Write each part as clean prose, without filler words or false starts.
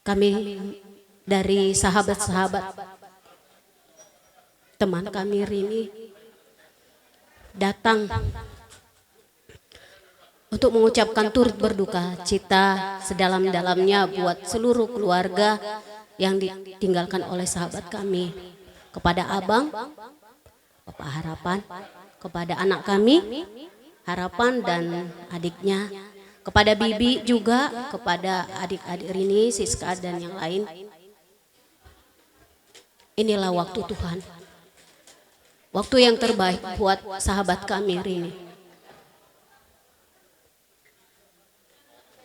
Kami dari sahabat-sahabat teman kami Rini datang untuk mengucapkan turut berduka cita sedalam-dalamnya buat seluruh keluarga yang ditinggalkan oleh sahabat kami. Kepada Abang, Bapak Harapan, kepada anak kami, Harapan dan adiknya, kepada Bibi juga, kepada adik-adik Rini, Siska dan yang lain. Inilah waktu Tuhan. Waktu yang terbaik buat sahabat kami Rini.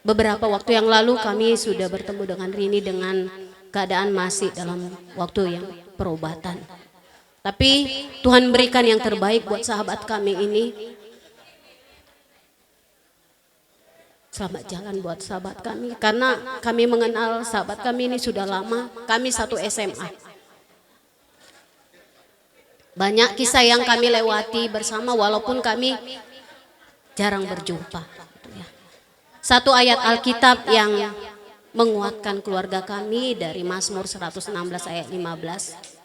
Beberapa waktu yang lalu kami sudah bertemu dengan Rini dengan keadaan masih dalam waktu yang perobatan. Tapi Tuhan berikan yang terbaik buat sahabat kami ini. Selamat jalan buat sahabat kami, karena kami mengenal sahabat kami ini sudah lama, kami satu SMA. Banyak kisah yang kami lewati bersama walaupun kami jarang berjumpa. Satu ayat Alkitab yang menguatkan keluarga kami dari Mazmur 116 ayat 15.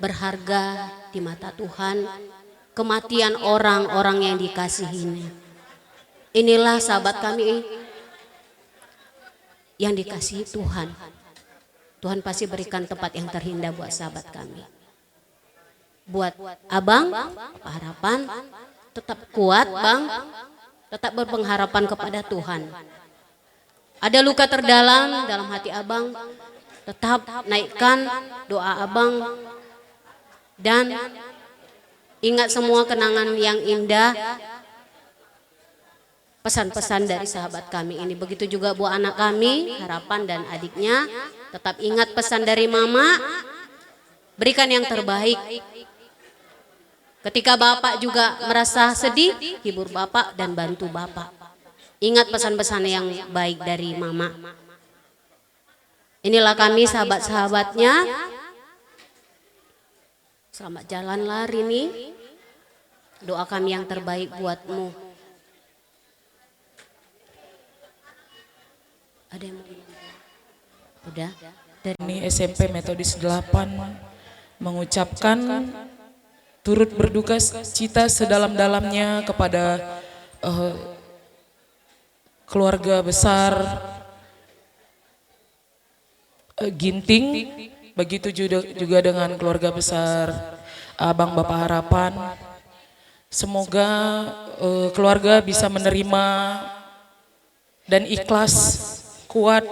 Berharga di mata Tuhan kematian orang-orang yang dikasihinya. Inilah sahabat kami yang dikasihi Tuhan. Tuhan pasti berikan tempat yang terindah buat sahabat kami. Buat Abang, Bapak Harapan, tetap kuat Bang, tetap berpengharapan kepada Tuhan. Ada luka terdalam dalam hati Abang, tetap naikkan doa Abang dan ingat semua kenangan yang indah. Pesan-pesan dari sahabat kami ini. Begitu juga buat anak kami, Harapan dan adiknya. Tetap ingat pesan dari Mama. Berikan yang terbaik. Ketika Bapak juga merasa sedih, hibur Bapak dan bantu Bapak. Ingat pesan-pesan yang baik dari Mama. Inilah kami sahabat-sahabatnya. Selamat jalanlah Rini. Doa kami yang terbaik buatmu. Ada yang mau? Udah? Dari ini SMP Metodis 8 mengucapkan turut berduka cita sedalam-dalamnya kepada keluarga besar Ginting, begitu juga dengan keluarga besar Abang Bapak Harapan. Semoga keluarga bisa menerima dan ikhlas kuat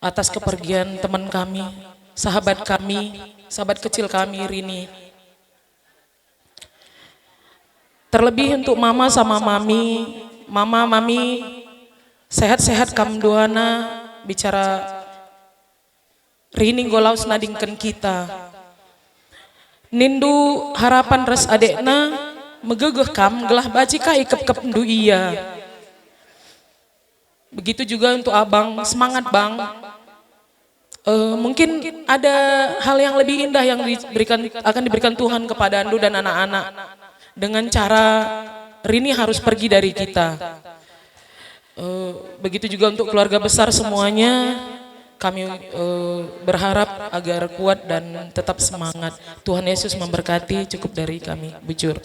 atas kepergian teman kami, sahabat kecil kami Rini. Terlebih untuk Mama sama Mami, Mami sehat-sehat kamduana bicara Rini golaus nadingken kita. Nindu harapan res adekna megegeh kam gelah bacika ikep-kep ndu iya. Begitu juga untuk Abang, semangat Bang. Mungkin ada hal yang lebih indah yang akan diberikan Tuhan kepada Andu dan anak-anak. Dengan cara Rini harus pergi dari kita. Begitu juga untuk keluarga besar semuanya. Kami berharap agar kuat dan tetap semangat. Tuhan Yesus memberkati. Cukup dari kami, bujur.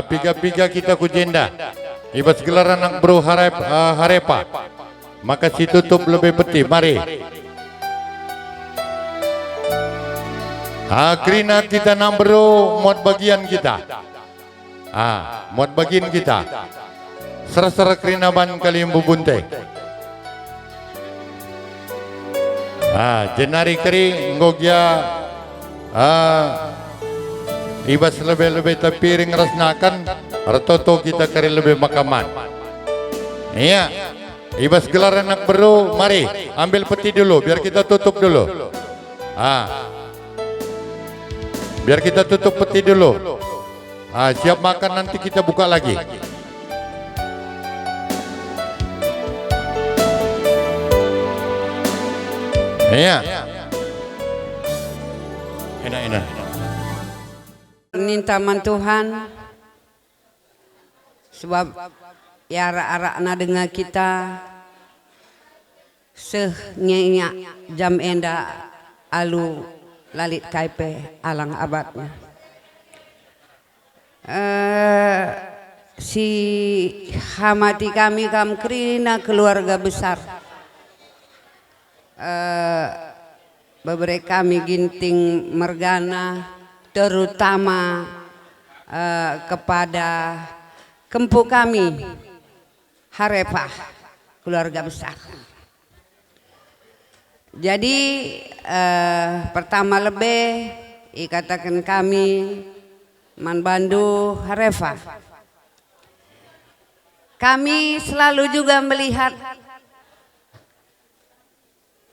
Piga-piga kita kujenda. Ibas gelar anak bro harepa. Maka si tutup lebih peti. Mari. Akrina kita nak bro mod bagian kita. Mod bagian kita. Ser-ser krina ban kali bunte. Jenari keri ngogya. Ibas lebih-lebih tapiring rasnakan. Retoto kita kari lebih makaman. Iya. Ibas gelar anak bro, mari ambil peti dulu biar kita tutup dulu. Biar kita tutup peti dulu. Siap makan nanti kita buka lagi. Iya. Enak-enak. Nintaman Tuhan sebab ya arak-arakna dengan kita sehnya jam enda alu lalit kaipe alang abadnya. Si hamati kami kam krina keluarga besar. Beberapa kami ginting mergana terutama kepada kempu kami Harepah keluarga besar. Jadi pertama lebih ikatakan kami Man Bandu Harepah. Kami selalu juga melihat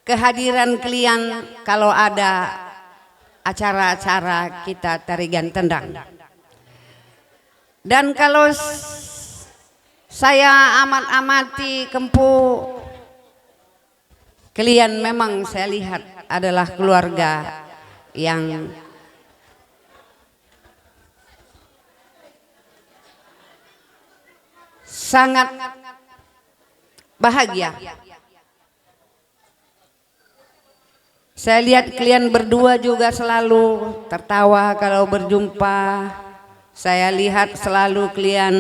kehadiran kalian kalau ada acara-acara kita tarigan tendang. Dan kalau saya amat-amati kempu kalian memang saya lihat adalah keluarga yang sangat bahagia. Saya lihat kalian berdua juga selalu tertawa kalau berjumpa. Saya lihat selalu kalian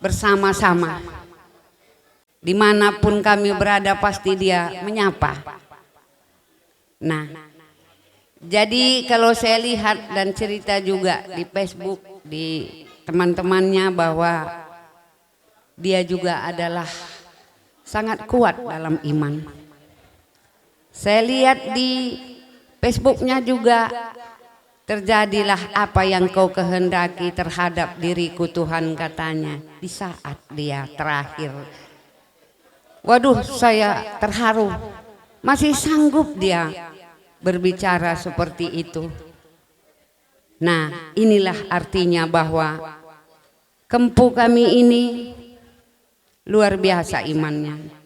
bersama-sama. Dimanapun kami berada pasti dia menyapa. Nah, jadi kalau saya lihat dan cerita juga di Facebook, di teman-temannya bahwa dia juga adalah sangat kuat dalam iman. Saya lihat di Facebooknya juga terjadilah apa yang kau kehendaki terhadap diriku Tuhan katanya di saat dia terakhir. Waduh, saya terharu. Masih sanggup dia berbicara seperti itu. Nah, inilah artinya bahwa kempu kami ini luar biasa imannya.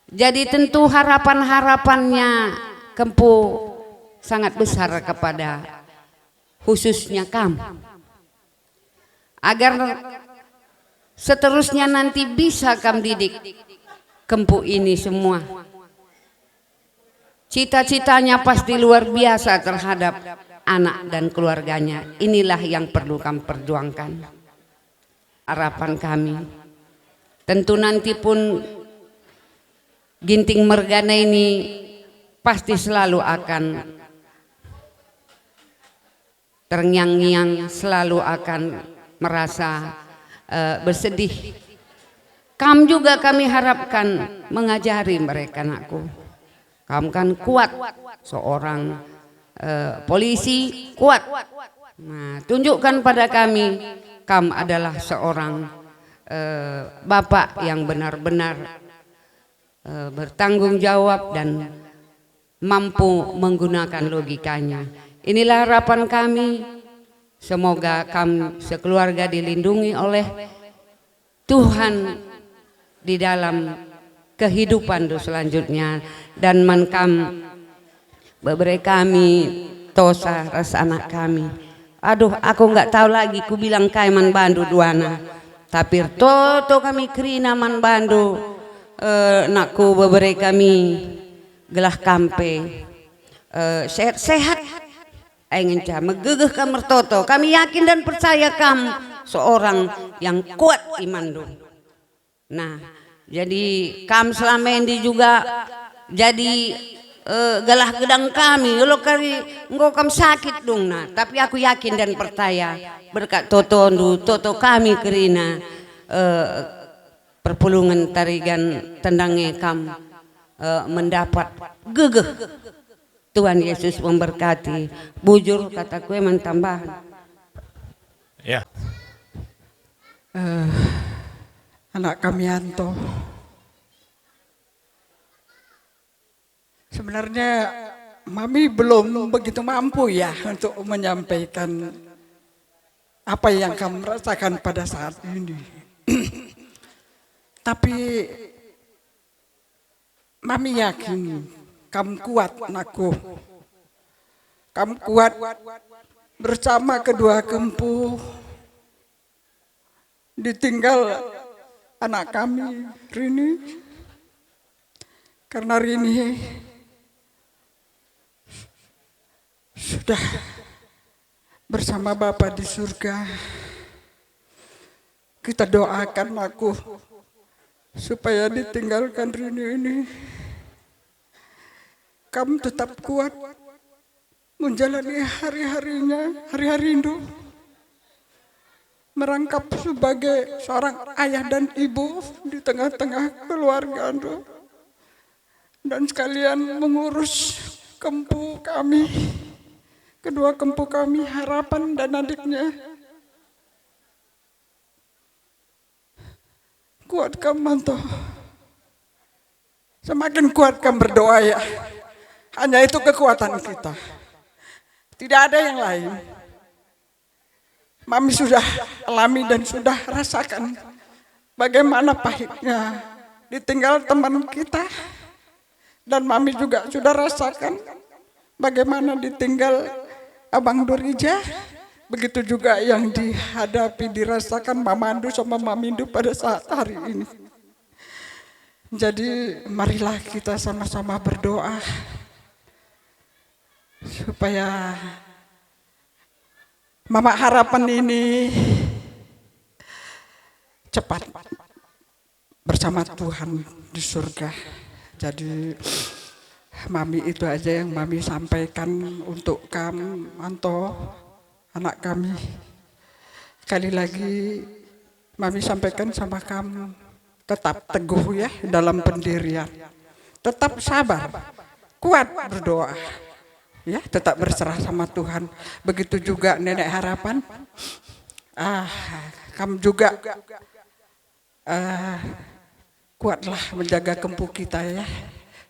Jadi tentu harapan-harapannya kempu sangat besar kepada khususnya kamu. Agar seterusnya nanti bisa kamu didik kempu ini semua. Cita-citanya pasti luar biasa terhadap anak dan keluarganya. Inilah yang perlu kamu perjuangkan. Harapan kami. Tentu nanti pun Ginting Mergana ini pasti selalu akan terngiang-ngiang, selalu akan merasa bersedih. Kamu juga kami harapkan mengajari mereka anakku. Kamu kan kuat, seorang polisi kuat. Nah, tunjukkan pada kami, kamu adalah seorang bapak yang benar-benar bertanggung jawab dan mampu menggunakan logikanya. Inilah harapan kami. Semoga kamu sekeluarga dilindungi oleh Tuhan di dalam kehidupan selanjutnya, dan mankam beberapa kami tosa rasa anak kami. Aduh, aku nggak tahu lagi ku bilang kaiman Bandu duana, tapi toto kami krina man Bandu. Nakku beberapa kami gelah kampe sehat ingin megegeh kamar toto. Kami yakin dan percaya kamu seorang yang kuat iman do. Nah, jadi kamu selama ini juga jadi galah gedang kami. Kalau kali engkau kamu sakit dong. Nah, tapi aku yakin dan percaya berkat toto kami kerina perpulungan tarigan tendangnya kamu mendapat gegeh. Tuhan Yesus memberkati. Bujur kataku emang tambahan. Ya. Anak kami Yanto. Sebenarnya Mami belum begitu mampu ya untuk menyampaikan apa yang kamu rasakan pada saat ini. Tapi Mami yakin kamu kuat anakku. Kamu kuat bersama kedua kempu. Ditinggal anak kami Rini. Karena Rini sudah bersama Bapa di surga. Kita doakan aku supaya ditinggalkan Rini ini. Kamu tetap kuat menjalani hari-harinya, hari-hari hidup. Merangkap sebagai seorang ayah dan ibu di tengah-tengah keluarga Anda. Dan sekalian mengurus kempu kami, kedua kempu kami, Harapan dan adiknya. Kuatkan Manto. Semakin kuatkan berdoa ya. Hanya itu kekuatan kita. Tidak ada yang lain. Mami sudah alami dan sudah rasakan bagaimana pahitnya ditinggal teman kita. Dan Mami juga sudah rasakan bagaimana ditinggal Abang Dorija. Begitu juga yang dihadapi, dirasakan Mama Andu sama Mamindu pada saat hari ini. Jadi marilah kita sama-sama berdoa supaya Mama Harapan ini cepat bersama Tuhan di surga. Jadi Mami itu aja yang Mami sampaikan untuk kamu, Manto, anak kami. Sekali lagi Mami sampaikan sama kamu, tetap teguh ya dalam pendirian. Tetap sabar, kuat berdoa. Ya, tetap berserah sama Tuhan. Begitu juga Nenek Harapan. Kamu juga kuatlah menjaga kempu kita ya.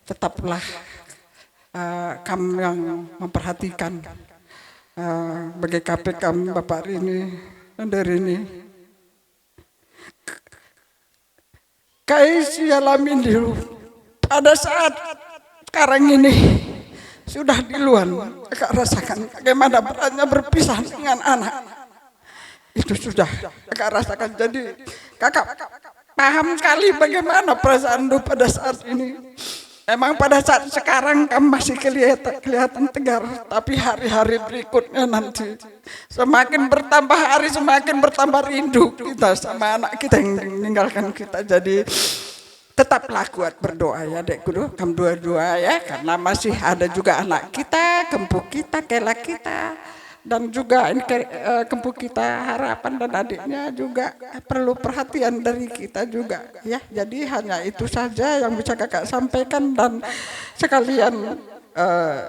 Tetaplah kamu yang memperhatikan bagi KPK Bapak Rini dan Rini. Kais alamin dulu pada saat sekarang ini sudah di luar, kakak rasakan bagaimana beratnya berpisah dengan anak. Itu sudah kakak rasakan. Jadi kakak paham sekali bagaimana perasaan lu pada saat ini. Emang pada saat sekarang kamu masih kelihatan tegar, tapi hari-hari berikutnya nanti semakin bertambah hari semakin bertambah rindu kita sama anak kita yang meninggalkan kita. Jadi tetaplah kuat berdoa ya dekku, kamu dua-dua ya, karena masih ada juga anak kita, kempu kita, Kela kita, dan juga ini kempu kita Harapan dan adiknya juga perlu perhatian dari kita juga ya. Jadi hanya itu saja yang bisa kakak sampaikan, dan sekalian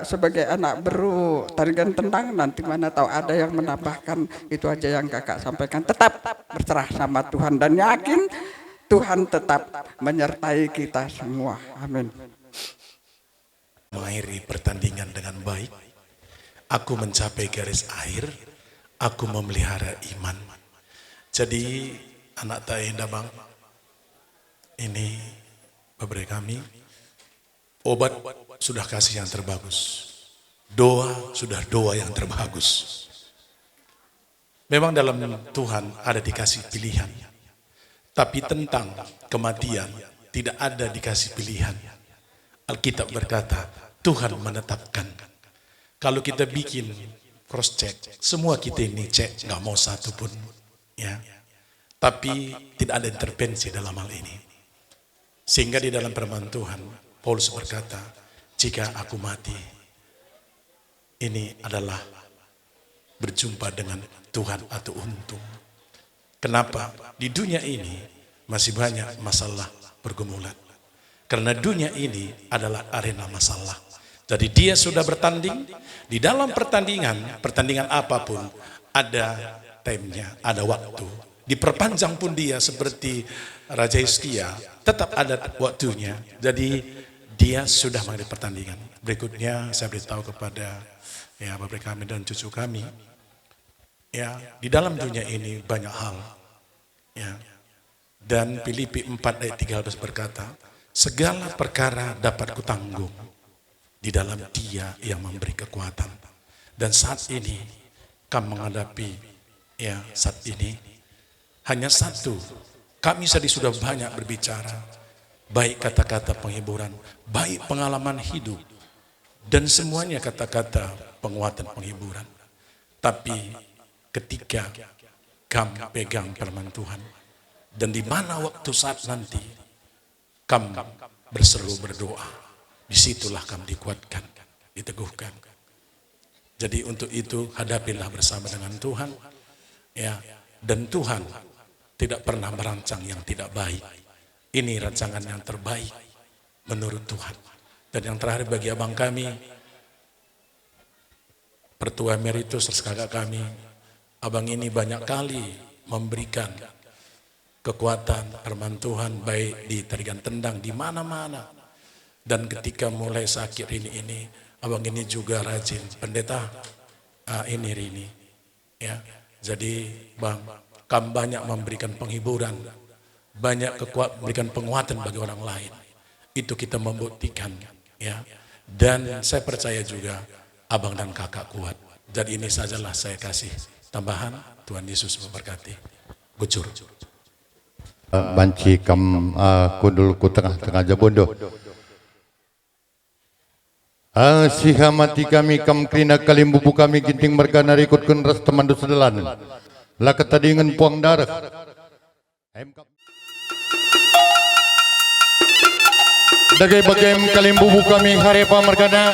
sebagai anak baru tarian tendang, nanti mana tahu ada yang menambahkan. Itu aja yang kakak sampaikan. Tetap berserah sama Tuhan dan yakin Tuhan tetap menyertai kita semua. Amin. Mengakhiri pertandingan dengan baik, aku mencapai garis akhir, aku memelihara iman. Jadi anak tak indah bang, ini beberapa kami, obat sudah kasih yang terbagus, doa sudah doa yang terbagus. Memang dalam Tuhan ada dikasih pilihan, tapi tentang kematian tidak ada dikasih pilihan. Alkitab berkata Tuhan menetapkan. Kalau kita bikin cross check, semua kita ini cek, nggak mau satu pun, ya. Tapi tidak ada intervensi dalam hal ini. Sehingga di dalam firman Tuhan, Paulus berkata, jika aku mati, ini adalah berjumpa dengan Tuhan atau untung. Kenapa? Di dunia ini masih banyak masalah pergumulan. Karena dunia ini adalah arena masalah. Jadi dia sudah bertanding, di dalam pertandingan apapun ada timenya, ada waktu. Diperpanjang pun dia seperti Raja Hizkia, tetap ada waktunya. Jadi dia sudah menghadapi pertandingan. Berikutnya saya beritahu kepada ya bapak kami dan cucu kami, ya di dalam dunia ini banyak hal. Ya. Dan Filipi 4 ayat 13 berkata, segala perkara dapat kutanggung di dalam Dia yang memberi kekuatan. Dan saat ini kami menghadapi ya saat ini hanya satu. Kami tadi sudah banyak berbicara baik kata-kata penghiburan, baik pengalaman hidup, dan semuanya kata-kata penguatan penghiburan. Tapi ketika kamu pegang firman Tuhan, dan di mana waktu saat nanti kamu berseru berdoa, disitulah kamu dikuatkan, diteguhkan. Jadi untuk itu hadapilah bersama dengan Tuhan, ya. Dan Tuhan tidak pernah merancang yang tidak baik. Ini rancangan yang terbaik menurut Tuhan. Dan yang terakhir bagi abang kami, Pertua Emeritus kakak kami, abang ini banyak kali memberikan kekuatan firman Tuhan baik di Tarigan Tendang di mana-mana. Dan ketika mulai sakit ini abang ini juga rajin pendeta ini Rini, ya. Jadi bang, kamu banyak memberikan penghiburan, banyak memberikan penguatan bagi orang lain. Itu kita membuktikan, ya. Dan saya percaya juga abang dan kakak kuat. Jadi ini sajalah saya kasih tambahan. Tuhan Yesus memberkati. Gucur. Banci kam kudul ku tengah-tengah jabondo. Siha mati kami kam krina kalim bubu kami ginting mergana rikut kun ras temandu sedelan. Lah ketadingan puang darah. Dagai bagem kalim bubu kami harepa mergana.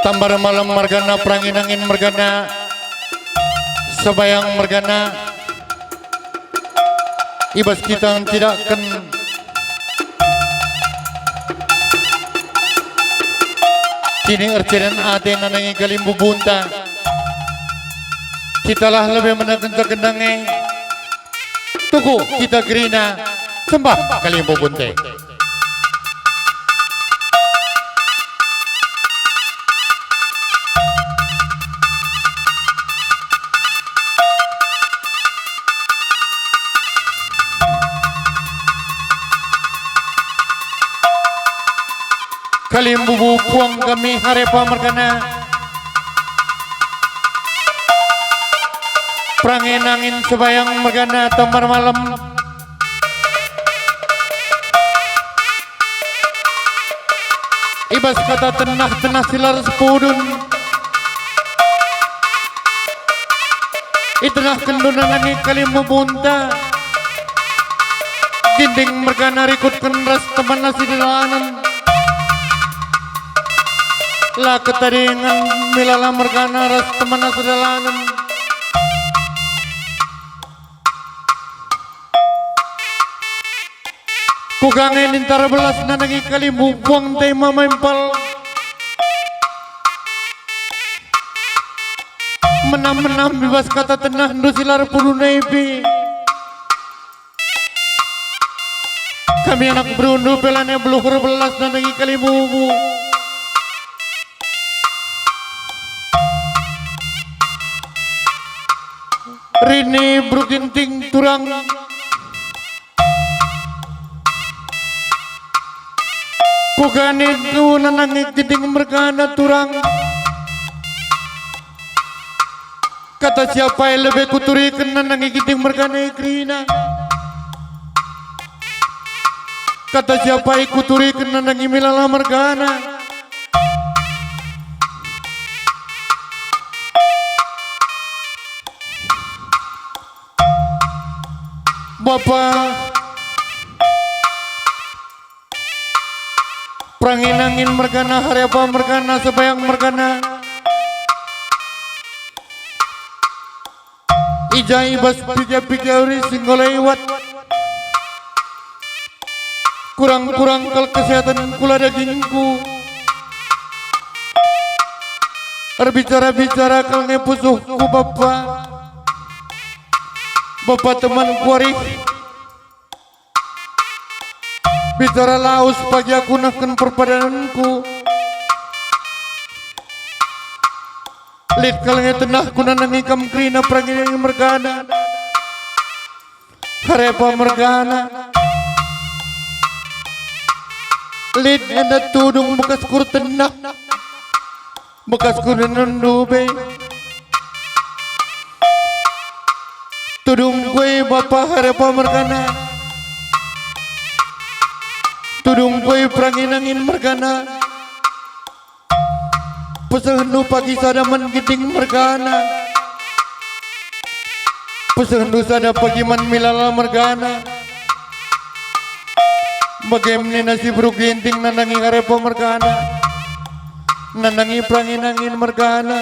Tambar malam mergana perangin angin mergana. Sebayang mergana. Ibas kita tidak akan kini erceran ate nanangi kalim bubunta. Kitalah lebih menekan terkendangi. Tuku kita gerina sembah kalim bubunte. Kalim bubu puang kami harepa mergana. Perangin angin sebayang mergana tambar malam. Ibas kata tenah-tenah silar sepudun. Itulah kendunan angin kalim bubunta. Dinding mergana rikut kenras teman nasi dilanan. Lah ketaringan milala mergana ras teman sedalanan. Kugangin intar belas nanangi kali buang tema mempal. Menam-menam bebas kata tenah nusilar puluh nebi. Kami anak berundu pelane beluhur belas nanangi kali bubu. Rini bruginting turang Kuganit ku nanangit kiting mergana turang. Kata siapa yang lebih kuturikan nanangit kiting mergana ikrina. Kata siapa yang kuturikan nanangit milala mergana. Bapak perangin angin mergana harepa mergana sebayang mergana ijai bas pija-pija uri singgolewat kurang-kurang kal kesehatan kula dagingku berbicara-bicara kal nepusuhku Bapak teman kuari bicara laus pagi aku nakan perpadananku lid kalangnya tenah kuna nangikam krina perangin yang mergana harepa mergana lid enda tudung bekas kur tenah bekas kur nundube tudung gue bapak harepa mergana tudung boy perangin angin mergana pesenu pagi sadaman giting mergana pesenu sada pagi man milala mergana bagaimana nasi bro ginting nanangi karepo mergana nanangi perangin angin mergana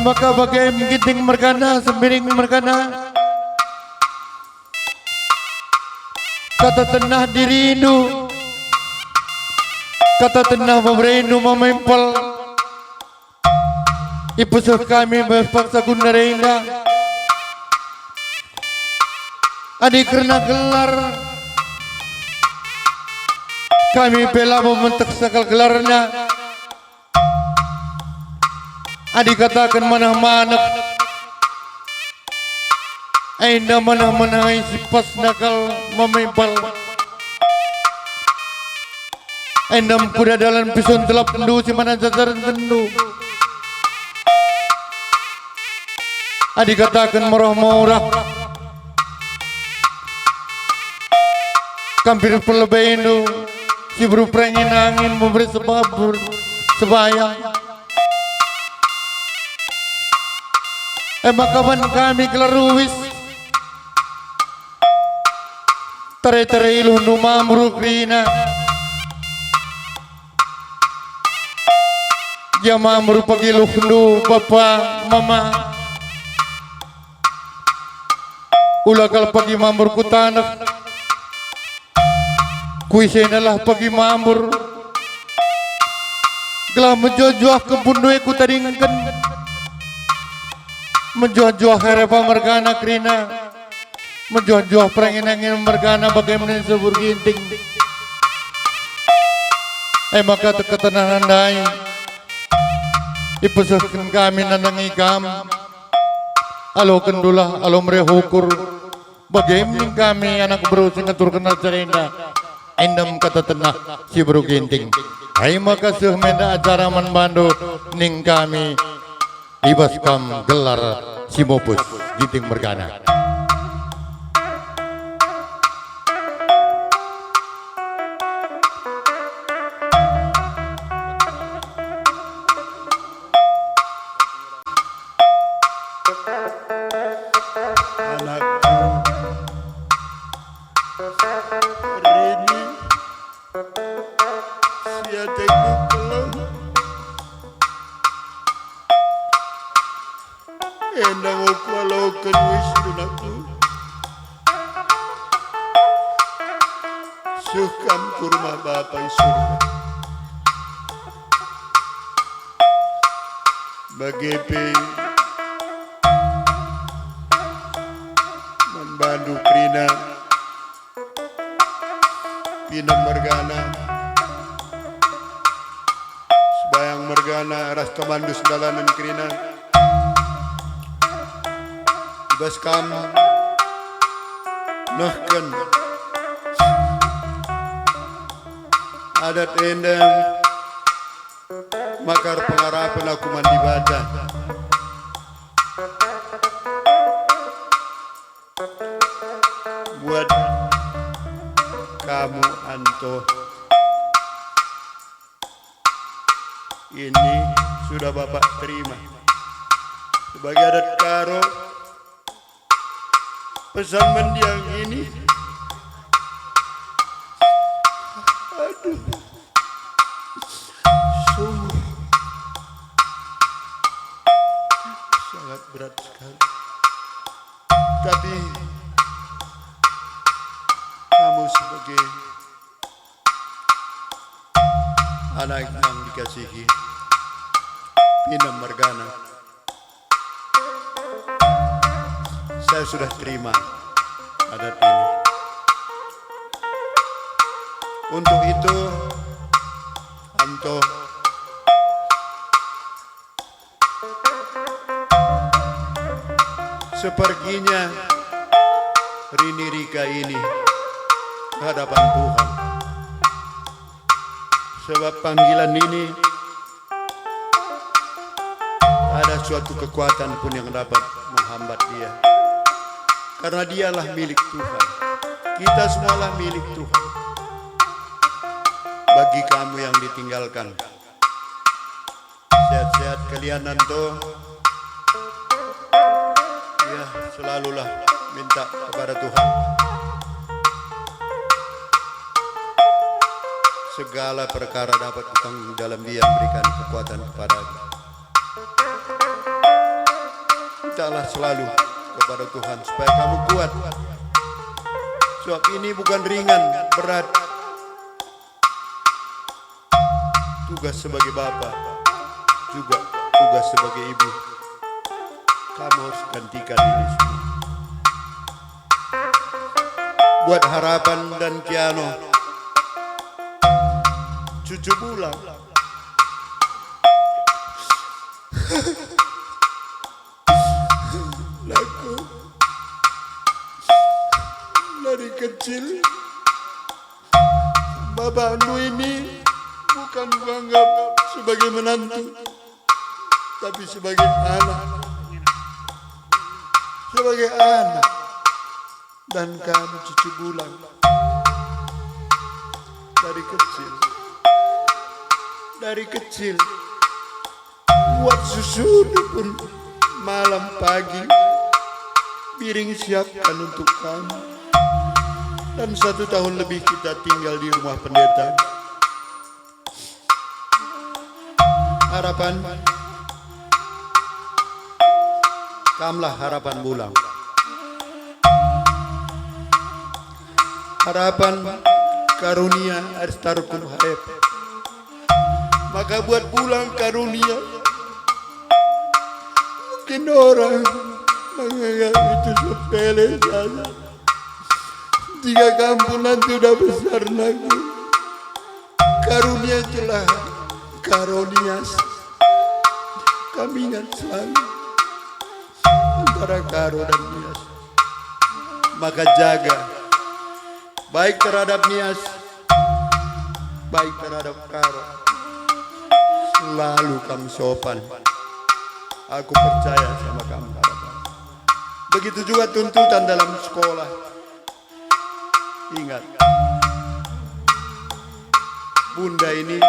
maka bagaimana giting mergana sembiring mergana kata tenah dirindu kata tenah memberindu memempel ipusuh kami berpaksa gunarenda adik karena gelar kami bela membentuk sakal gelarnya adik katakan manah-manah Ainda mana-mana si pas nakal memempel Ainda kuda dalam pison telap tendu si mana jajaran tendu adik katakan murah-murah kampir pelebenu si berupengin angin memberi sebabur sebayang makaman kami kelaruwis tare-tare iluh numa merukrina jama merupakan iluh nu bapa mama ulakal pagi mamur kutanak kuisenalah pagi mamur gelah menjojoh kebunduy ku tadingken menjojoh harepa mergana krina menjojoh perangin-angin mergana bagaimana sebur ginting maka ketenanan dai ipesahkan kami nanangi kam alo kendulah alo merehukur bagaimana kami anak bro sing ngatur kenal cerenda endam kata tenah si bro ginting hai maka menda acara manbando ning kami ibas kam gelar si mopus ginting mergana Suhkan kurma bapai surga bagepe manbandu krina pinam mergana sebayang mergana ras kamandus dalanan krina ibas kam nahkan adat endang makar pengarapan aku mandi badan buat kamu Anto ini sudah Bapak terima sebagai adat karo pesan mendiang ini sungguh sangat berat sekali tapi kamu sebagai anak yang dikasihi Pinam Mergana saya sudah terima adat ini untuk itu Anto seperginya Rini Rika ini ke hadapan Tuhan sebab panggilan ini ada suatu kekuatan pun yang dapat menghambat dia karena dialah milik Tuhan kita semualah milik Tuhan. Bagi kamu yang ditinggalkan, sehat-sehat kalian nanto. Ya, selalulah minta kepada Tuhan. Segala perkara dapat ditanggung dalam Dia berikan kekuatan kepada. Mintalah selalu kepada Tuhan supaya kamu kuat. Sebab ini bukan ringan, berat. Tugas sebagai bapak, juga tugas sebagai ibu. Kamu harus gantikan ini semua. Buat Harapan dan Kiano, cucu Bulang. Laku dari kecil Bapak Anu ini bukan menganggap sebagai menantu, tapi sebagai anak. Sebagai anak. Dan kamu cucu Bulang dari kecil buat susu pun malam pagi piring siapkan untuk kamu. Dan 1 tahun lebih kita tinggal di rumah pendeta. Harapan, kamulah harapan Bulang. Harapan karunia Aristarkum Harep. Maka buat Bulang karunia. Mungkin orang menganggap itu sepele saja. Jika kamu nanti udah besar lagi, karunia itulah karunias. Kami ingat selalu antara Karo dan Nias. Maka jaga baik terhadap Nias, baik terhadap Karo. Selalu kamu sopan. Aku percaya sama kamu, Harapan. Begitu juga tuntutan dalam sekolah. Ingat, Bunda ini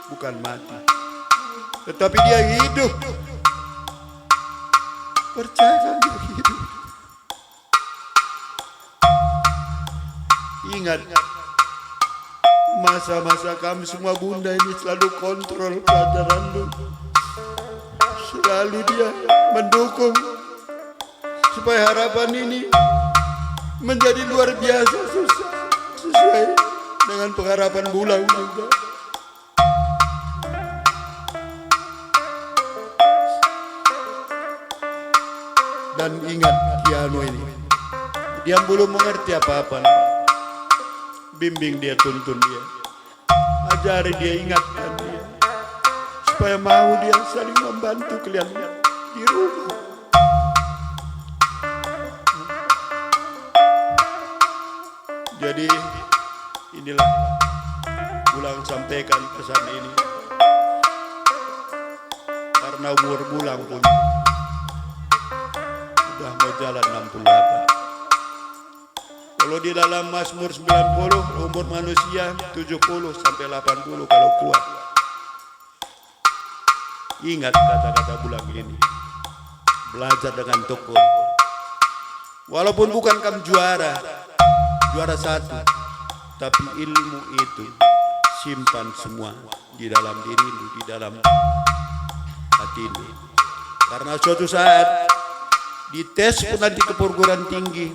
bukan mati, tetapi dia hidup. Percayakan dia hidup. Ingat, masa-masa kamu semua Bunda ini selalu kontrol pelajaran lu. Selalu dia mendukung supaya Harapan ini menjadi luar biasa susah, sesuai dengan pengharapan Bulang juga. Dan ingat Kiano ini, dia belum mengerti apa-apa. Bimbing dia, tuntun dia, ajari dia, ingatkan dia, supaya mau dia saling membantu kalian di rumah. Jadi inilah Bulang sampaikan pesan ini, karena umur Bulang pun sudah mau jalan 68. Kalau di dalam Mazmur 90, umur manusia 70 sampai 80 kalau kuat. Ingat kata-kata Bulang ini. Belajar dengan tekun. Walaupun bukan kamu juara 1, tapi ilmu itu simpan semua di dalam dirimu, di dalam hatimu. Karena suatu saat di tes pun nanti ke perguruan tinggi,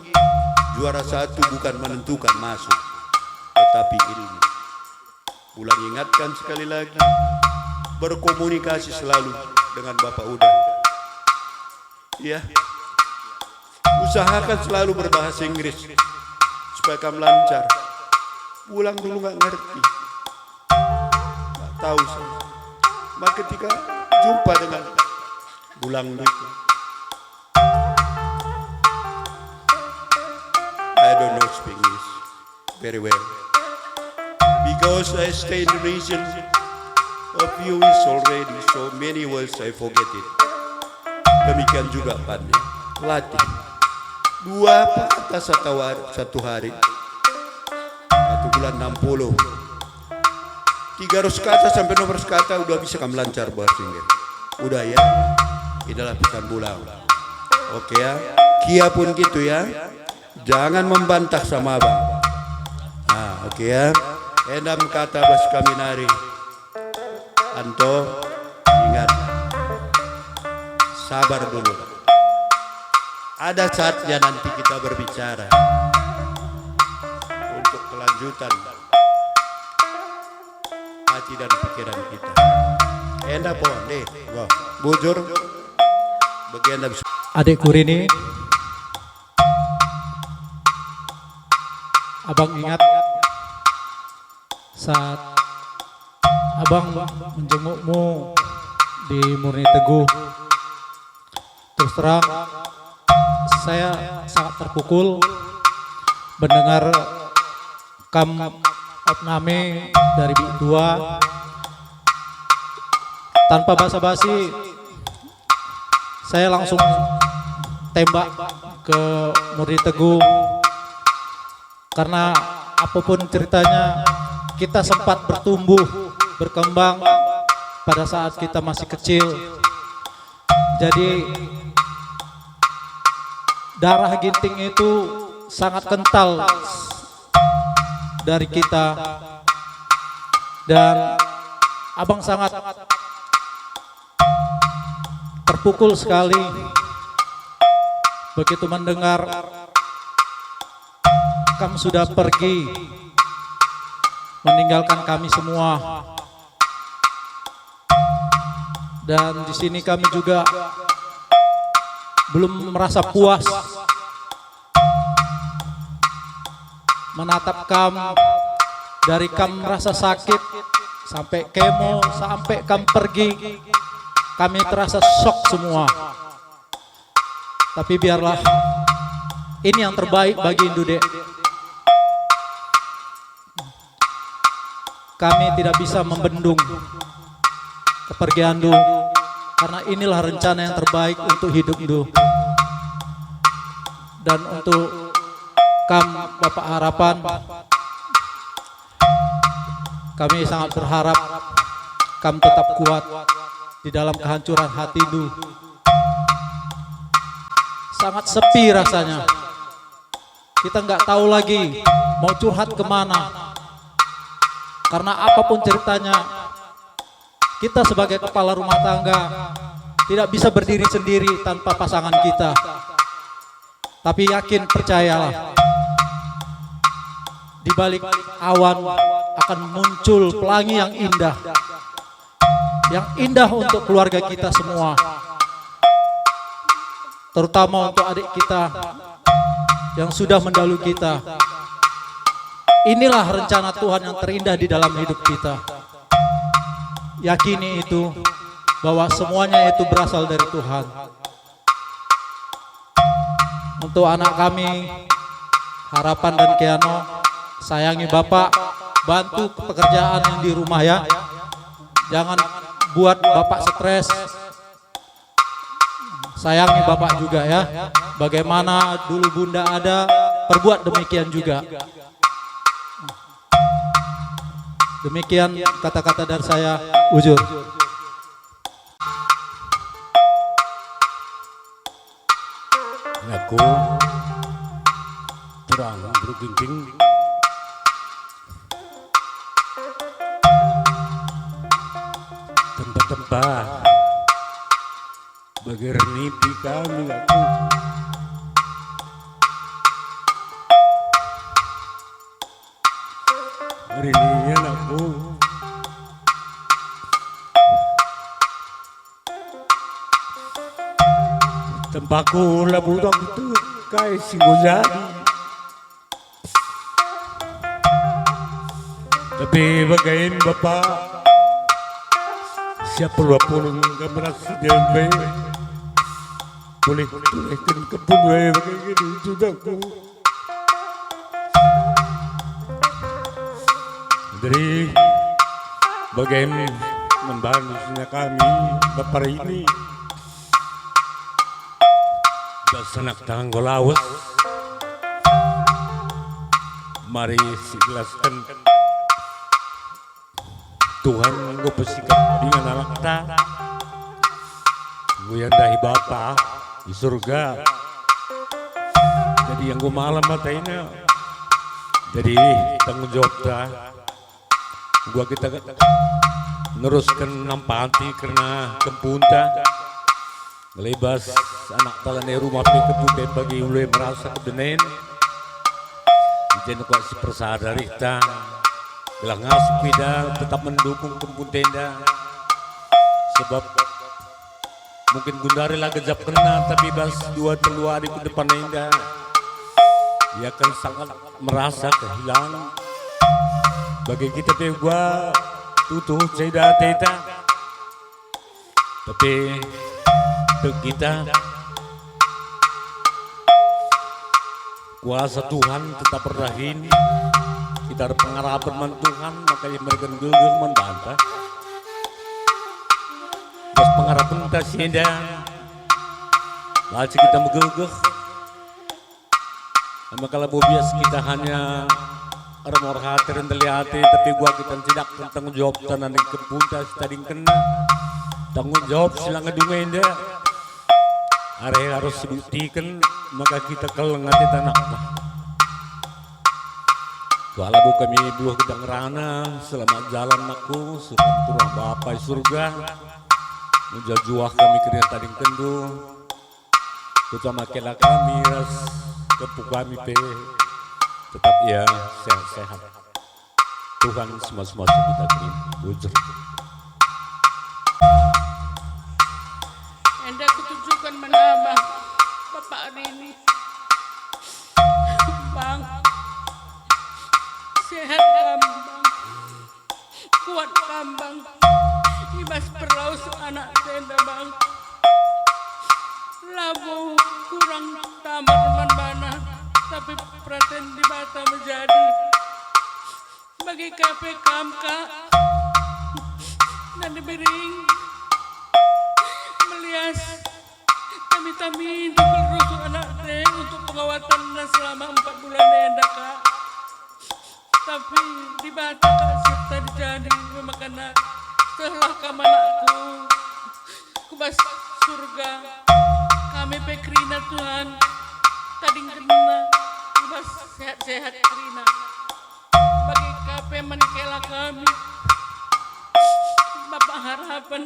juara 1 bukan menentukan masuk, tetapi ilmu. Bulang ingatkan sekali lagi, berkomunikasi selalu dengan Bapak Uda. Ya, usahakan selalu berbahasa Inggris supaya kamu lancar. Bulang dulu nggak ngerti, nggak tahu sih. Maka ketika jumpa dengan Bulang itu, I don't know speak English very well because I stay in the region a few weeks already, so many words I forget it. Demikian juga Pan, latih. 2 patah satu hari. 1 bulan 60. 300 kata sampai 600 kata udah bisa kamu lancar bersinggir. Udah ya. Inilah pesan bulan. Oke ya. Kia pun gitu ya. Jangan membantah sama abang. Nah, oke ya. Endam kata bas kami nari. Anto, ingat. Sabar dulu. Ada saatnya nanti kita berbicara untuk kelanjutan hati dan pikiran kita. Enda pohon deh, wah, bujur. Bagian habis. Adikku Rini, abang ingat saat abang menjengukmu di Murni Teguh. Terus terang, saya sangat terpukul mendengar opname dari Bik Tua. Tanpa basa-basi, saya langsung tembak ke Murni Teguh. Karena apapun ceritanya, kita sempat bertumbuh, berkembang pada saat kita masih kecil. Jadi darah ginting itu sangat kental dari kita, dan abang sangat terpukul sekali begitu mendengar kamu sudah pergi meninggalkan kami semua. Dan di sini kami juga belum merasa puas menatap kamu, dari kamu merasa sakit sampai kemo, sampai kamu pergi, kami terasa shock semua. Tapi biarlah, ini yang terbaik bagi Indude. Kami tidak bisa membendung kepergian Du, karena inilah rencana yang terbaik untuk hidup Du. Dan untuk Bapak Harapan, kami sangat berharap kamu tetap kuat di dalam kehancuran hati Du. Sangat sepi rasanya. Kita nggak tahu lagi mau curhat kemana. Karena apapun ceritanya, kita sebagai kepala rumah tangga tidak bisa berdiri sendiri tanpa pasangan kita. Tapi yakin, percayalah, di balik awan akan muncul pelangi yang indah. Yang indah untuk keluarga kita semua. Terutama untuk adik kita yang sudah mendahului kita. Inilah rencana Tuhan yang terindah di dalam hidup kita. Yakini itu, bahwa semuanya itu berasal dari Tuhan. Untuk anak kami, Harapan dan Keano, sayangi Bapak, bantu pekerjaan yang di rumah ya. Jangan buat Bapak stres. Sayangi Bapak juga ya. Bagaimana dulu Bunda ada, perbuat demikian juga. Demikian kata-kata dari saya, Ujur. Aku terang berginting tempat-tempat bagi renipi kami aku. Rinian aku tempaku labu itu kai singgojadi. Tapi bagain Bapak siapa pulung nggak merasa dia boleh kebun begini juga aku. Dari bagaimana membantunya kami Bapak ini. sanak tanggolawas. Mari silaskan Tuhan gue bersikap dengan anak ta. Gue yang dahi Bapa di surga. Jadi yang gue malam matanya. Jadi tanggung jawab ta. Gue kita neruskan nampati karena kempunta. Ngelibas anak talane rumah pe kebute bagi ulwe merasa kedenen. Ijen kuat si persadari ta. Bilang ngasuh pida tetap mendukung kempun tenda. Sebab mungkin Gundari lah gejap kena tapi bas dua telua di depan tenda. Dia akan sangat merasa kehilangan. Bagi kita pe gua tutuh ceda teta. Tapi untuk kita kuasa Tuhan tetap berahin. Kita ada pengharapan man Tuhan, makanya mereka gegeh membantah. Pas pengharapan kita sienda, lalu kita megegeh. Sama kalau bias kita hanya remor hati dan terlihat, tapi gua kita tidak tanggung jawab tanah yang kepuntas tadi kena. Tanggung jawab silang ngedungain deh. Area harus dibuktikan, maka kita kelengati tanah. Walau kami buah gedang rana, selamat jalan aku, suka turun Bapak surga. Menjajuah kami kena tadi kendu, terutama kela kami ras kepuk kami pe, tetap ya sehat-sehat. Tuhan semua kita terima, bujur. Hendak kutunjukkan mana abang, Bapak hari ini, Bang. Sehat kambang, kuat kambang, ibas perlaus anak tenda bang. Labu kurang tamar mana, tapi perhatian di mata menjadi. Bagi kape kamka dan dibering melias tami-tami untuk anak teh untuk pengawatan selama 4 bulan tenda kak. Tapi di bata kasih terjadi memakan setelah kamanakku kubas surga kami pekrina Tuhan tadi kena kubas sehat-sehat krina bagi kape menikela kami Bapak harapan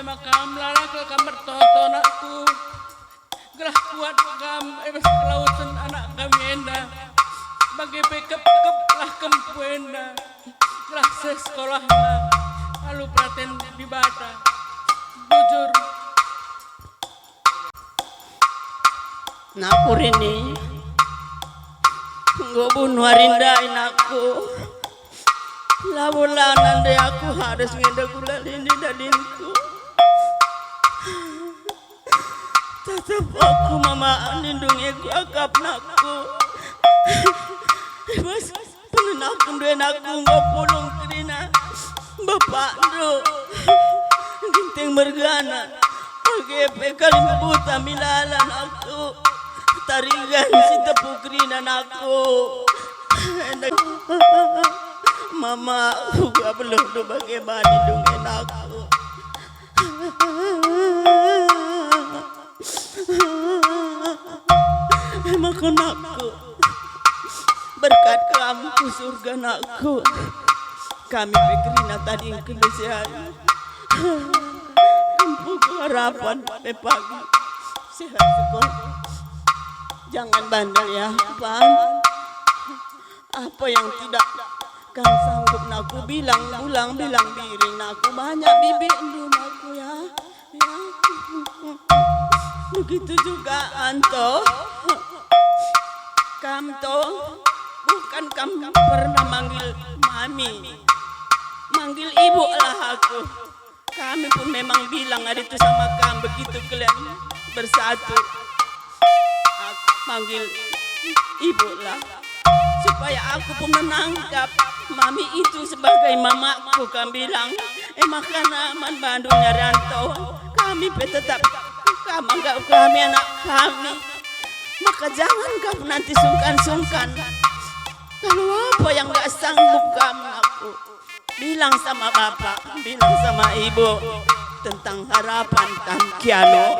makam lalak ke kamar tontonakku gelah kuat kam kelautan anak kami enda bagi pekep lah kempu enda gelah sekolah lalu praten di bata bujur napur ini gue bunuh arindain aku labulan ande aku harus ngenda gula ini dadinku tetap aku mama lindungi aku akap nakku bos penenakum dua nakku nggak pulung kerina bapak do ginting mergana oke pekali buta milalan aku tarigan si tepuk kerina nakku mama gua belum do bagaimana lindungi nakku emang anakku berkat kamu ke surga anakku kami pikirina tadi yang kelusian kampung harapan pagi sehat sekolah jangan bandel ya Pan apa yang tidak kan sanggup naku bilang ulang bilang biring naku banyak bibi endun aku ya begitu juga Anto Kamto bukan kamu pernah manggil mami manggil ibu lah aku kami pun memang bilang ada itu sama kamu begitu kalian bersatu aku manggil ibu lah supaya aku pun menangkap mami itu sebagai mamaku kami bilang makanya man Bandung nyarantau kami tetap kami anak kami, maka jangan kamu nanti sungkan-sungkan. Kalau apa yang gak sanggup kamu aku bilang sama bapak, bilang sama ibu tentang harapan Kiano.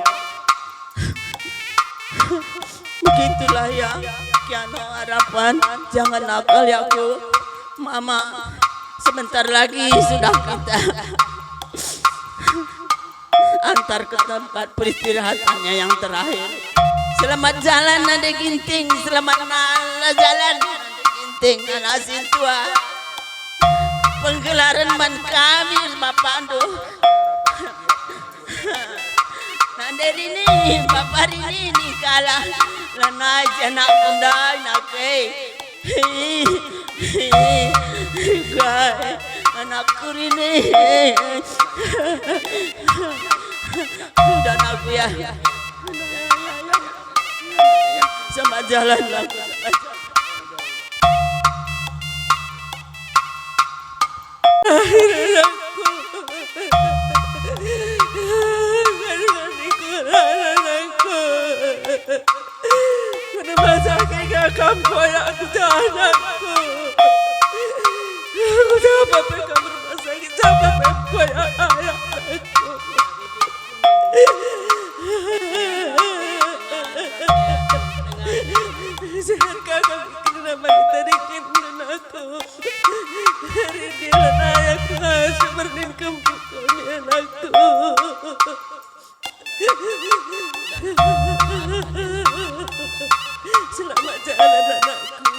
Begitulah ya Kiano, harapan jangan nakal ya aku. Mama sebentar lagi sudah kita antar ke tempat peristirahatannya yang terakhir. Selamat jalan Nade Ginting, selamat jalan Nade Ginting, anak tua. Penggelaran man kami Bapak Pandu. Nade ini Bapak ini kalah lanai anak bundai nakai. Anakku ini dan aku ya sama jalan aku kenapa sakit kamu ya aku anakku. Aku siapa pegang rumah sakit, siapa pegang ayahku. Jangan kakak kenapa ditarikin aku. Hari dia ayahku seperti kembukan anakku. Selamat jalan anakku.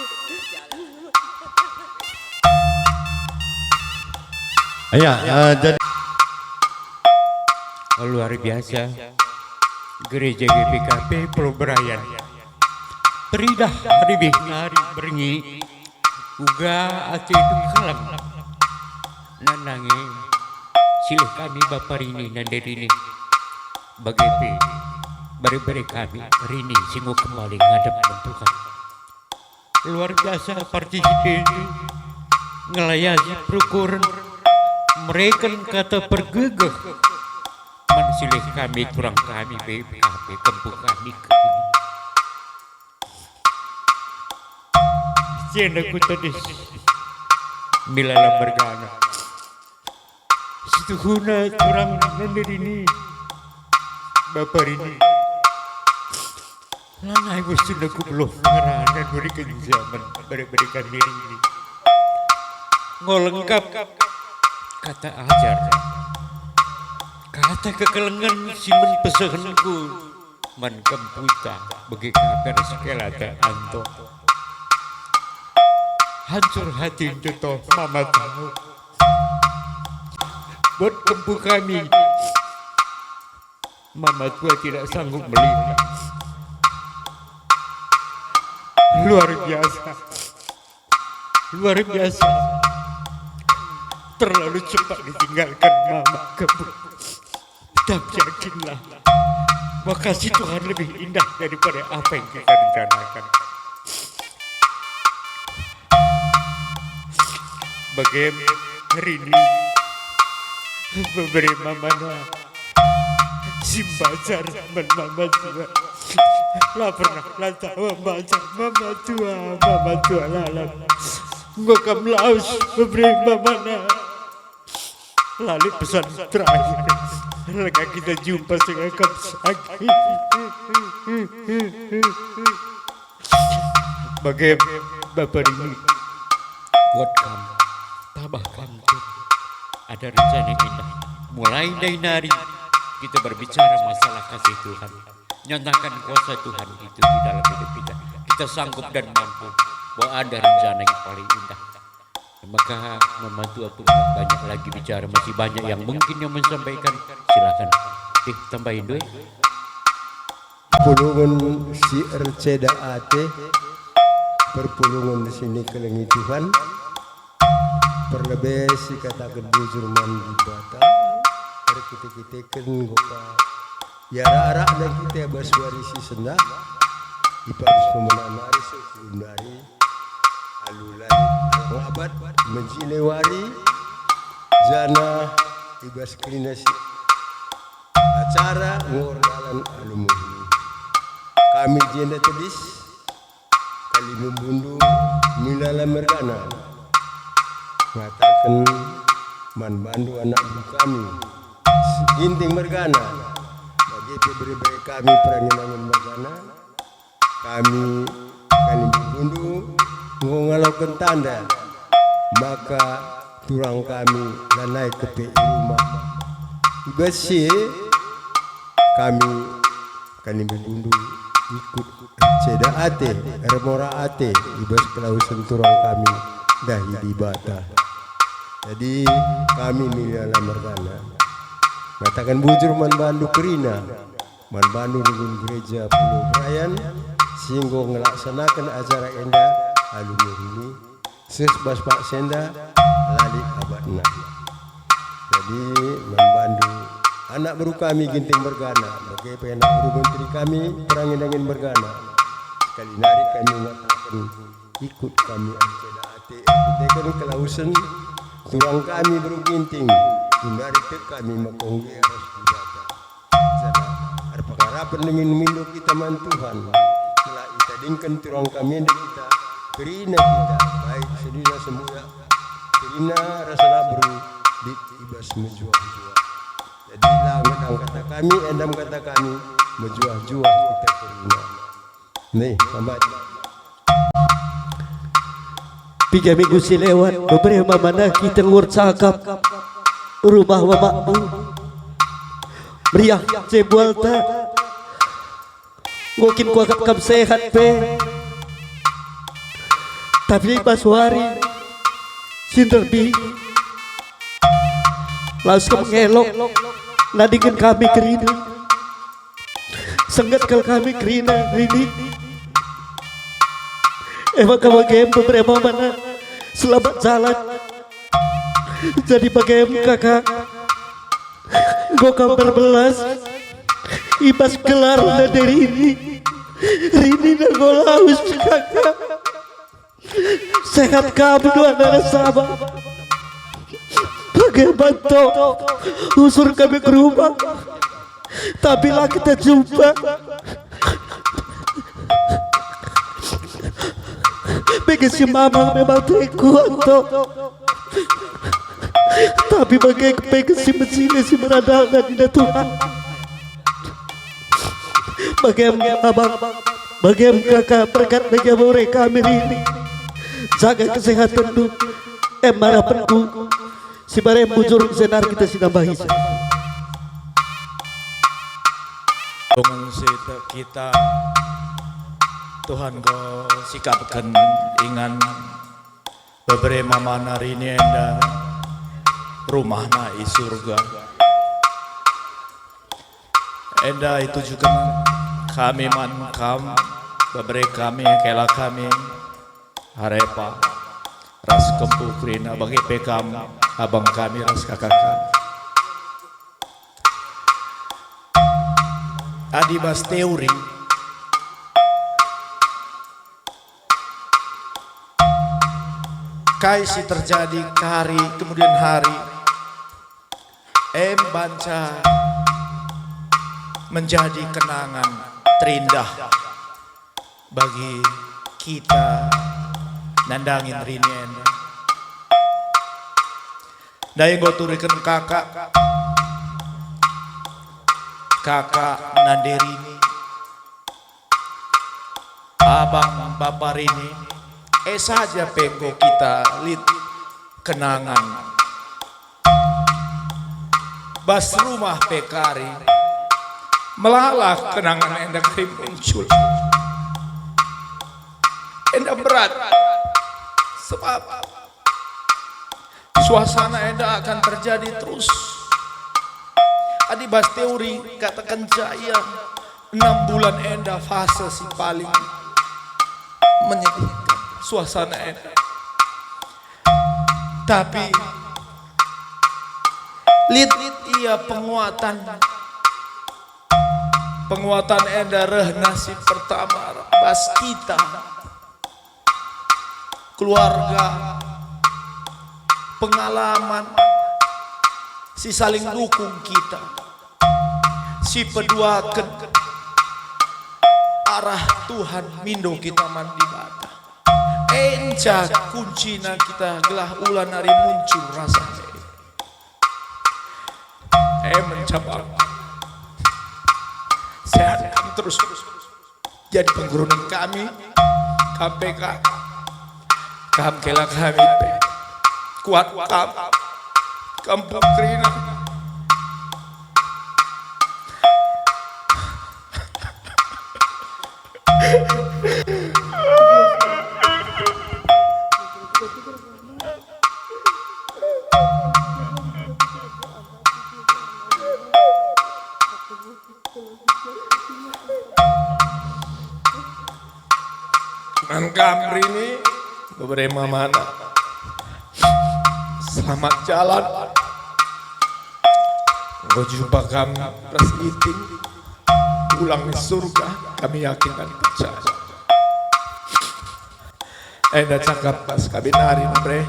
Jadi luar biasa. Gereja GPKP Pulau Berayan. Teridah ribih nari bernyi. Uga ati itu kalam. Nanangi silih kami Bapak Rini dan Derini. Bagepi bari-bari kami Rini singgu kembali ngadep Tuhan. Luar biasa partisipan ngelayani perukuran. Mereka kata pergegah mensilih kami kurang kami BPKP tempuh kami ke ini. Sianaku tadi milala bergana situhuna kurang nandir ini Bapak ini langai gustunaku belum ngeranan berikan zaman berikan diri ini ngolengkap kata ajar kata kekelengan simen pesehenku man kemputa bagi kabar sekelata anto hancur hati jotoh mama tahu buat kempu kami mama tua tidak sanggup melihat luar biasa terlalu cepat ditinggalkan mama kempu. Tapi yakinlah makasih Tuhan lebih indah daripada apa yang kita rencanakan. Bagaimana hari ini memberi mamana simbajar mama tua lah pernah lah tahu membaca mama tua lalang gua kamlaus memberi mamana lalu pesan terakhir lega kita jumpa sengakam sakit. Bagaimana Bapak ini buat kamu tabah kamu ada rencana indah mulai dari nari kita berbicara masalah kasih Tuhan nyatakan kuasa Tuhan itu di dalam hidup kita sanggup dan mampu bahwa ada rencana yang paling indah. Maka membantu aku banyak lagi bicara, masih banyak yang mungkin yang menyampaikan. Silakan tambahin doi. Pulungan si Erceda Ate perpulungan di sini kelengi Tuhan perlebih si kata kedua di bata kita kan gopa ya arak dan kita baswari si sendak ipas pemenang hari sekundari alulan abad menjilewari jana ibas klinasi acara ngorgalan alumni kami jenda tedis kali membundu milala mergana mengatakan man bandu anak ibu kami ginting mergana bagi beri kami peranginangan mergana kami kali membundu ngalaukan tanda maka turang kami dan naik ke rumah besi kami kali membundu ikut ceda ate remora ate ibas kelausan turang kami dahi di bata jadi kami milala mergana mengatakan bujur man bandu kerina man bandu dengan gereja Pulau Brayan sehingga ngelaksanakan acara endah alumni ini sesbas Pak Senda lali abadna jadi membantu anak baru kami ginting bergana bagi anak baru menteri kami perangin dengan bergana sekali nari kami mengatakan ikut kami acara ate ikutkan kelausan turang kami baru ginting nari ke kami makonggi aras budata jadi ada pengharapan dengan milu kita man Tuhan telah itadingkan turang kami dan kita kerina kita baik sedina semua kerina rasa baru di ibas menjual-jual jadilah menang kata kami endam kata kami menjual-jual kita kerina nih selamat 3 minggu silewat beberapa mana kita ngur cakap rumah mamakmu meriah cebual tak mungkin kuakap kam sehat pe tapi pas hari sinterbi langsung mengelok nadingin kami kerina sengat kal kami kerina ini emang kamu game beberapa mana selamat jalan jadi bagaimana kakak gue kabar belas ibas gelar dari ini dan gue laus kakak sehat kamu dua anak sahabat bagaimana usur kami ke rumah tapi lah kita jumpa bagi si mama memang kuat tapi bagi si mesin si beradaan di Tuhan bagaimana abang bagaimana kakak berkat bagi mereka kami ini jaga kesehatan tu harapanku si barem bujur senar kita sinambahi dengan kita Tuhan kau sikapkan ingan beberapa mana ini enda rumah na i surga enda itu juga kami mankam beberapa kami kela kami harepa ras kempu krina bagi pekam abang kami ras kakak adibas teori kaisi terjadi hari kemudian hari banca menjadi kenangan terindah bagi kita nandangin rinien daya ngoturikan kakak nanderini abang bapak rini saja pengko kita lit kenangan bas rumah pekari melalah kenangan enda krim muncul enda berat sebab suasana enda akan terjadi terus adibas teori katakan jaya 6 bulan enda fase si paling menyedihkan suasana enda tapi lit ia penguatan enda reh nasib pertama bas kita keluarga pengalaman si saling dukung kita, si peduakan arah Tuhan mindo kita mandi bata. Enca kuncina kita gelah ulan hari muncul rasanya. Mencapai sehat kami terus jadi penggurunan kami KPK kami kela kami kuat kampung Krina Kamri ini beberapa mana selamat jalan gue jumpa kami plus eating pulang di surga kami yakin dan percaya enda cakap pas kami nari bre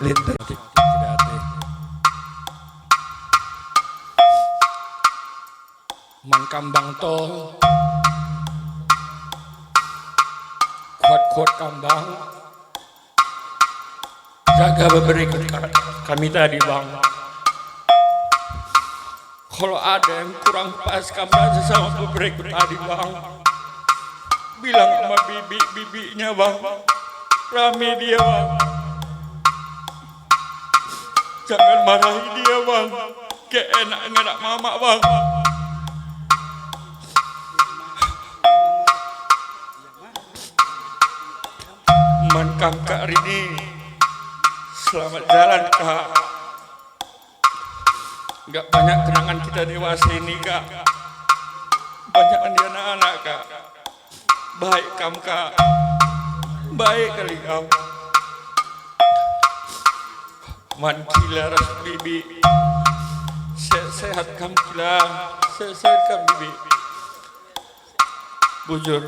linter man kambang tol kuat kambang jaga beberikan kami tadi bang. Kalau ada yang kurang pas kambang sama beberikan tadi bang, bilang sama bibinya bang, rame dia bang, jangan marahi dia bang, kayak enak mama bang. Mankam Kak Rini, selamat jalan Kak. Gak banyak kenangan kita dewasa ini Kak, banyak di anak-anak Kak. Baik kamu Kak, baik kali kau. Man kila ras bibi, sehat kamu kila, sehat kamu bibi. Bujur.